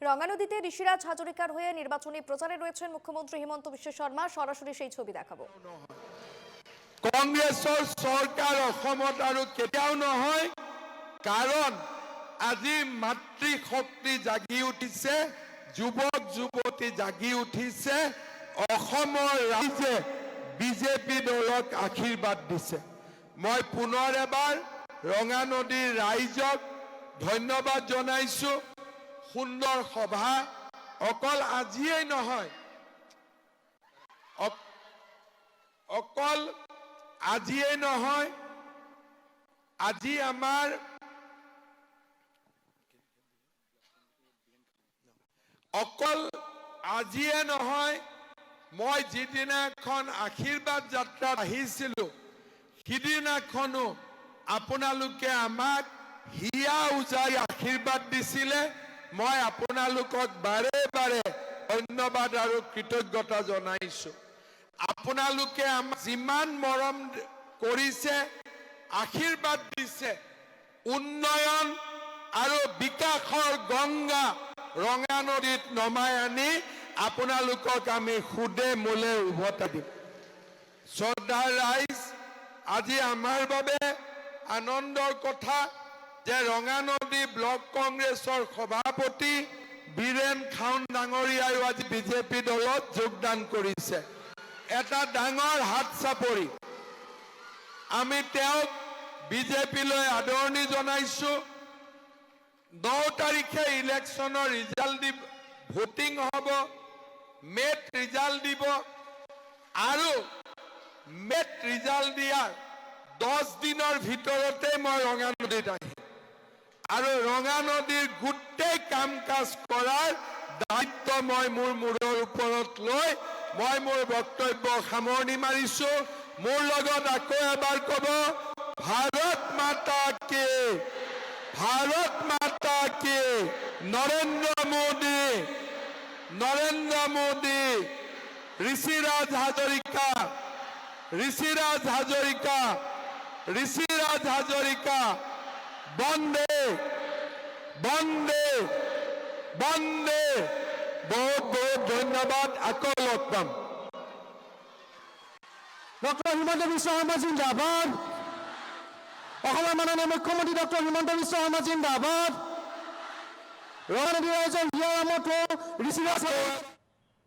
ৰঙানদীতে ঋষিৰাজ হাজৰিকাৰ হয়ে নিৰ্বাচনী প্ৰচাৰে ৰয়েছেন মুখ্যমন্ত্ৰী হিমন্ত বিশ্ব শৰ্মা। সৰাসৰি সেই ছবি দেখাবো। কংগ্ৰেছৰ চৰকাৰ অসমত আৰু কেতিয়াও নহয়, কাৰণ আজি মাতৃশক্তি জাগি উঠিছে, যুৱক যুৱতী জাগি উঠিছে। অসমৰ ৰাইজে বিজেপি দলক আশীৰ্বাদ দিছে। মই পুনৰ এবাৰ ৰঙানদীৰ ৰাইজক ধন্যবাদ জনাইছো। সুন্দৰ সভা অকল আজিয়েই নহয়, অকল আজিয়েই নহয়, আজি আমাৰ অকল আজিয়ে নহয়, মই যিদিনাখন আশীৰ্বাদ যাত্ৰাত আহিছিলো সিদিনাখনো আপোনালোকে আমাক হিয়া উজাৰি আশীৰ্বাদ দিছিলে। মই আপোনালোকক বাৰে বাৰে ধন্যবাদ আৰু কৃতজ্ঞতা জনাইছো। আপোনালোকে আমাক যিমান মৰম কৰিছে, আশীৰ্বাদ দিছে, উন্নয়ন আৰু বিকাশৰ গংগা ৰঙানদীত নমাই আনি আপোনালোকক আমি সুদে মূলে উভতাই দিম। শ্ৰদ্ধাৰ ৰাইজ, আজি আমাৰ বাবে আনন্দৰ কথা যে ৰঙানদী ব্লক কংগ্ৰেছৰ সভাপতি বীৰেন খাউন ডাঙৰীয়ায়ো আজি বিজেপি দলত যোগদান কৰিছে। এটা ডাঙৰ হাত চাপৰি। আমি তেওঁক বিজেপিলৈ আদৰণি জনাইছো। 9 তাৰিখে ইলেকশ্যনৰ ৰিজাল্ট দিব, ভোটিং হ'ব, মেট ৰিজাল্ট দিব আৰু মেট ৰিজাল্ট দিয়াৰ 10 দিনৰ ভিতৰতে মই ৰঙানদীত আহিম আৰু ৰঙানদীৰ গোটেই কাম কাজ কৰাৰ দায়িত্ব মই মোৰ মূৰৰ ওপৰত লৈ মই মোৰ বক্তব্য সামৰণি মাৰিছো। মোৰ লগত আকৌ এবাৰ ক'ব, ভাৰত মাতা কি, ভাৰত মাতা কি, নৰেন্দ্ৰ মোদী, ঋষিৰাজ হাজৰিকা, ঋষিৰাজ হাজৰিকা, ঋষিৰাজ হাজৰিকা, বন্দে বন্দে বন্দে। বহুত বহুত ধন্যবাদ। আকৌ লগ পাম। ডক্টৰ হিমন্ত বিশ্ব শৰ্মা জিন্দাবাদ। অসমৰ মাননীয় মুখ্যমন্ত্ৰী ডক্টৰ হিমন্ত বিশ্ব শৰ্মা জিন্দাবাদ। ৰঙানদী ৰাইজৰ হিয়াৰ আমঠু ঋষিৰাজ